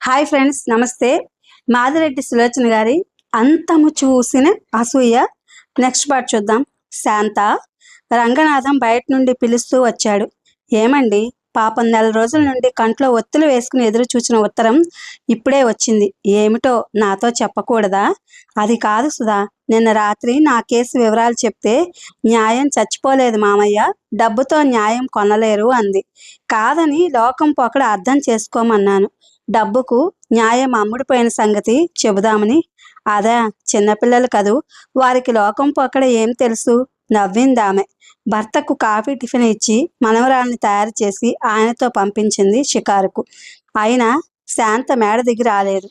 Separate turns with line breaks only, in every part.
Hi friends, నమస్తే. మాదిరెడ్డి సులోచన గారి అంతము చూసిన అసూయ నెక్స్ట్ పార్ట్ చూద్దాం. శాంత రంగనాథం బయట నుండి పిలుస్తూ వచ్చాడు. ఏమండి, పాపం నెల రోజుల నుండి కంట్లో ఒత్తులు వేసుకుని ఎదురు చూసిన ఉత్తరం ఇప్పుడే వచ్చింది. ఏమిటో నాతో చెప్పకూడదా? అది కాదు సుధా, నిన్న రాత్రి నా కేసు వివరాలు చెప్తే న్యాయం చచ్చిపోలేదు మామయ్య, డబ్బుతో న్యాయం కొనలేరు అంది. కాదని లోకం పోకడ అర్థం చేసుకోమన్నాను. డబ్బుకు న్యాయం అమ్ముడిపోయిన సంగతి చెబుదామని. అదా, చిన్నపిల్లలు కదూ, వారికి లోకం పోకడ ఏం తెలుసు? నవ్విందామె. భర్తకు కాఫీ టిఫిన్ ఇచ్చి మనవరాల్ని తయారు చేసి ఆయనతో పంపించింది షికారుకు. అయినా శాంత మేడ దిగి రాలేదు.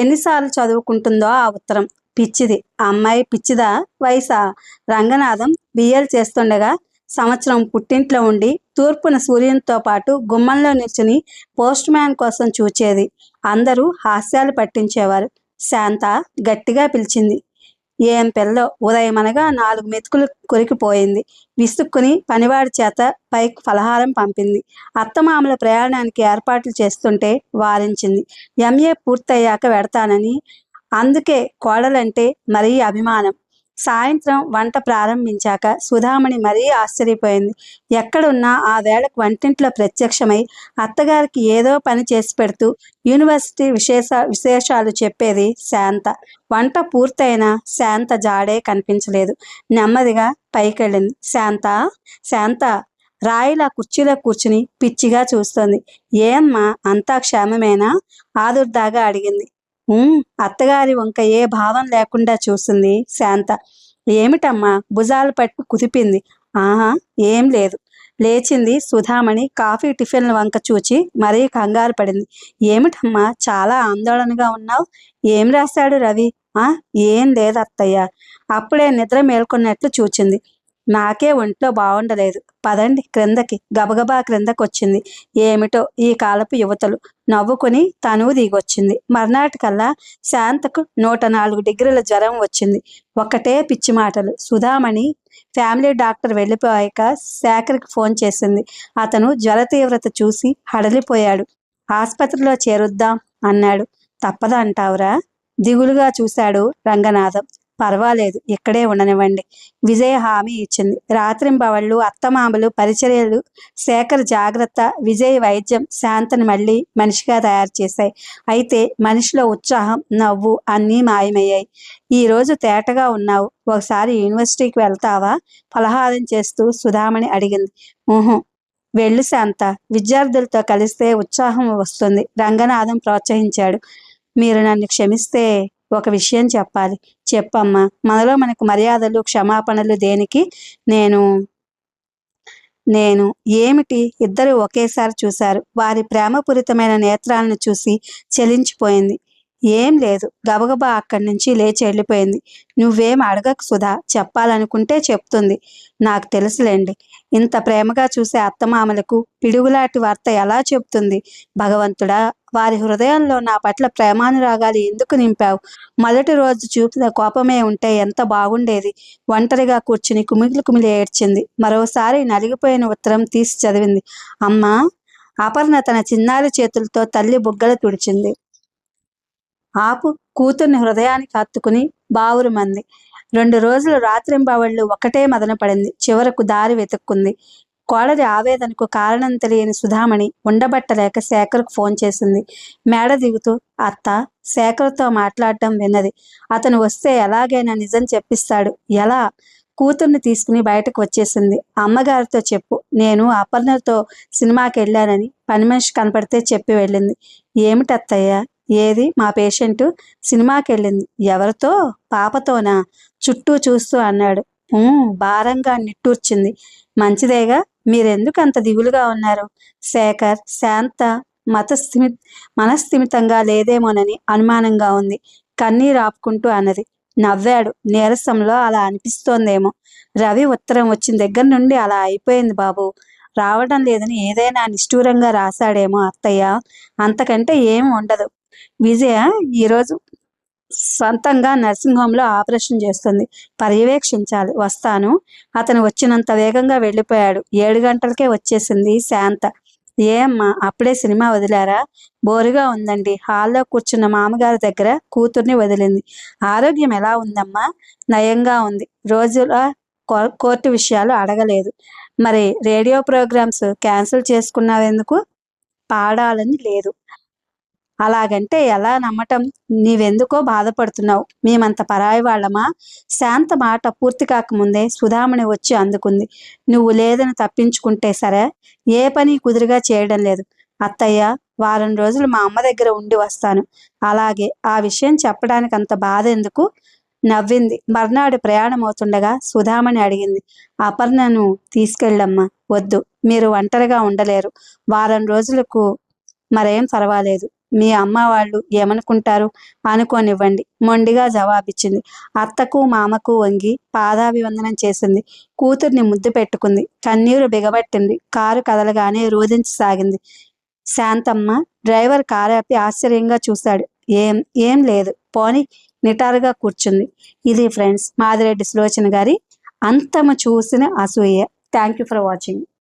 ఎన్నిసార్లు చదువుకుంటుందో ఆ ఉత్తరం. పిచ్చిది. అమ్మాయి పిచ్చిదా, వయసా? రంగనాథం బిఏలు చేస్తుండగా సంవత్సరం పుట్టింట్లో ఉండి తూర్పున సూర్యునితో పాటు గుమ్మంలో నిల్చుని పోస్ట్ మ్యాన్ కోసం చూచేది. అందరూ హాస్యాలు పట్టించేవారు. శాంత గట్టిగా పిలిచింది. ఏం పిల్లో, ఉదయమనగా 4 మెతుకులు కొరికిపోయింది. విసుక్కుని పనివాడి చేత పైకి ఫలహారం పంపింది. అత్తమామల ప్రయాణానికి ఏర్పాట్లు చేస్తుంటే వారించింది. ఎంఏ పూర్తయ్యాక వెడతానని. అందుకే కోడలంటే మరీ అభిమానం. సాయంత్రం వంట ప్రారంభించాక సుధామణి మరీ ఆశ్చర్యపోయింది. ఎక్కడున్నా ఆ వేళకు వంటింట్లో ప్రత్యక్షమై అత్తగారికి ఏదో పని చేసి పెడుతూ యూనివర్సిటీ విశేషాలు చెప్పేది శాంత. వంట పూర్తయినా శాంత జాడే కనిపించలేదు. నెమ్మదిగా పైకెళ్ళింది. శాంత, శాంత రాయిలా కుర్చీలో కూర్చుని పిచ్చిగా చూస్తోంది. ఏమ్మా, అంతా క్షేమమేనా? ఆదుర్దాగా అడిగింది. అత్తగారి వంక ఏ భావం లేకుండా చూసింది శాంత. ఏమిటమ్మా? భుజాలు పట్టు కుదిపింది. ఆహా, ఏం లేదు. లేచింది సుధామణి. కాఫీ టిఫిన్ల వంక చూచి మరీ కంగారు పడింది. ఏమిటమ్మా, చాలా ఆందోళనగా ఉన్నావు? ఏం రాశాడు రవి? ఏం లేదు అత్తయ్య. అప్పుడే నిద్ర మేల్కొన్నట్లు చూచింది. నాకే ఒంట్లో బాగుండలేదు, పదండి క్రిందకి. గబగబా క్రిందకొచ్చింది. ఏమిటో ఈ కాలపు యువతలు. నవ్వుకుని తను దిగొచ్చింది. మర్నాటికల్లా శాంతకు 104 డిగ్రీల జ్వరం వచ్చింది. ఒక్కటే పిచ్చి మాటలు. సుధామణి ఫ్యామిలీ డాక్టర్ వెళ్ళిపోయాక శేఖర్కి ఫోన్ చేసింది. అతను జ్వర తీవ్రత చూసి హడలిపోయాడు. ఆసుపత్రిలో చేరుద్దాం అన్నాడు. తప్పదంటావురా? దిగులుగా చూశాడు రంగనాథం. పర్వాలేదు, ఇక్కడే ఉండనివ్వండి. విజయ హామీ ఇచ్చింది. రాత్రింబవళ్ళు అత్తమామలు పరిచర్యలు, శేఖర్ జాగ్రత్త, విజయ్ వైద్యం శాంతని మళ్ళీ మనిషిగా తయారు చేశాయి. అయితే మనిషిలో ఉత్సాహం, నవ్వు అన్నీ మాయమయ్యాయి. ఈరోజు తేటగా ఉన్నావు. ఒకసారి యూనివర్సిటీకి వెళ్తావా? ఫలహారం చేస్తూ సుధామణి అడిగింది. ఊహు, వెళ్ళు శాంత, విద్యార్థులతో కలిస్తే ఉత్సాహం వస్తుంది. రంగనాథం ప్రోత్సహించాడు. మీరు నన్ను క్షమిస్తే ఒక విషయం చెప్పాలి. చెప్పమ్మా. మనలో మనకు మర్యాదలు, క్షమాపణలు దేనికి? నేను నేను ఏమిటి? ఇద్దరు ఒకేసారి చూశారు. వారి ప్రేమపూరితమైన నేత్రాలను చూసి చలించిపోయింది. ఏం లేదు. గబగబా అక్కడి నుంచి లేచి వెళ్ళిపోయింది. నువ్వేం అడగకు సుధా, చెప్పాలనుకుంటే చెప్తుంది. నాకు తెలుసులేండి. ఇంత ప్రేమగా చూసే అత్తమామలకు పిడుగులాంటి వార్త ఎలా చెప్తుంది? భగవంతుడా, వారి హృదయంలో నా పట్ల ప్రేమానురాగాలు ఎందుకు నింపావు? మొదటి రోజు చూపిన కోపమే ఉంటే ఎంత బాగుండేది. ఒంటరిగా కూర్చుని కుమిలి కుమిలి ఏడ్చింది. మరోసారి నలిగిపోయిన ఉత్తరం తీసి చదివింది. అమ్మా. అపర్ణ తన చిన్నారి చేతులతో తల్లి బుగ్గలు తుడిచింది. ఆపు. కూతుర్ని హృదయానికి హత్తుకుని బావురుమంది. 2 రోజులు రాత్రింబవళ్ళు ఒకటే మదన పడింది. చివరకు దారి వెతుక్కుంది. కోడలి ఆవేదనకు కారణం తెలియని సుధామణి ఉండబట్టలేక శేఖర్కు ఫోన్ చేసింది. మేడ దిగుతూ అత్త, శేఖర్తో మాట్లాడటం విన్నది. అతను వస్తే ఎలాగైనా నిజం చెప్పిస్తాడు. ఎలా? కూతుర్ని తీసుకుని బయటకు వచ్చేసింది. అమ్మగారితో చెప్పు, నేను అపర్ణతో సినిమాకి వెళ్ళానని. పని మనిషి కనపడితే చెప్పి వెళ్ళింది. ఏమిటత్తయ్య? ఏది మా పేషెంటు? సినిమాకి వెళ్ళింది. ఎవరితో? పాపతోనా? చుట్టూ చూస్తూ అన్నాడు. భారంగా నిట్టూర్చింది. మంచిదేగా. మీరెందుకు అంత దిగులుగా ఉన్నారు? శేఖర్, శాంత మనస్థిమితంగా లేదేమోనని అనుమానంగా ఉంది. కన్నీరు ఆపుకుంటూ అన్నది. నవ్వాడు. నీరసంలో అలా అనిపిస్తోందేమో. రవి ఉత్తరం వచ్చిన దగ్గర నుండి అలా అయిపోయింది బాబు. రావడం లేదని ఏదైనా నిష్ఠూరంగా రాశాడేమో అత్తయ్య. అంతకంటే ఏమి ఉండదు. విజయ ఈరోజు సొంతంగా నర్సింగ్ హోంలో ఆపరేషన్ చేస్తుంది. పర్యవేక్షించాలి. వస్తాను. అతను వచ్చినంత వేగంగా వెళ్ళిపోయాడు. 7 గంటలకే వచ్చేసింది శాంత. ఏమ్మా అప్పుడే సినిమా వదిలారా? బోరుగా ఉందండి. హాల్లో కూర్చున్న మామగారి దగ్గర కూతుర్ని వదిలింది. ఆరోగ్యం ఎలా ఉందమ్మా? నయంగా ఉంది. రోజుల కోర్టు విషయాలు అడగలేదు. మరి రేడియో ప్రోగ్రామ్స్ క్యాన్సిల్ చేసుకున్నావెందుకు? పాడాలని లేదు. అలాగంటే ఎలా నమ్మటం? నీవెందుకో బాధపడుతున్నావు. మేమంత పరాయి వాళ్ళమా? శాంత మాట పూర్తి కాకముందే సుధామణి వచ్చి అందుకుంది. నువ్వు లేదని తప్పించుకుంటే సరే, ఏ పని కుదురుగా చేయడం లేదు. అత్తయ్య, వారం రోజులు మా అమ్మ దగ్గర ఉండి వస్తాను. అలాగే, ఆ విషయం చెప్పడానికి అంత బాధ ఎందుకు? నవ్వింది. మర్నాడు ప్రయాణం అవుతుండగా సుధామణి అడిగింది. అపర్ణను తీసుకెళ్ళమ్మా. వద్దు, మీరు ఒంటరిగా ఉండలేరు. వారం రోజులకు మరేం పర్వాలేదు. మీ అమ్మ వాళ్ళు ఏమనుకుంటారు? అనుకోనివ్వండి, మొండిగా జవాబిచ్చింది. అత్తకు మామకు వంగి పాదాభివందనం చేసింది. కూతుర్ని ముద్దు పెట్టుకుంది. కన్నీరు బిగబట్టింది. కారు కదలగానే రోదించసాగింది. శాంతమ్మ. డ్రైవర్ కారాపి ఆశ్చర్యంగా చూశాడు. ఏం ఏం లేదు, పోని. నిటారుగా కూర్చుంది. ఇది ఫ్రెండ్స్, మాదిరెడ్డి సులోచన గారి అంతము చూసిన అసూయ. Thank you for watching.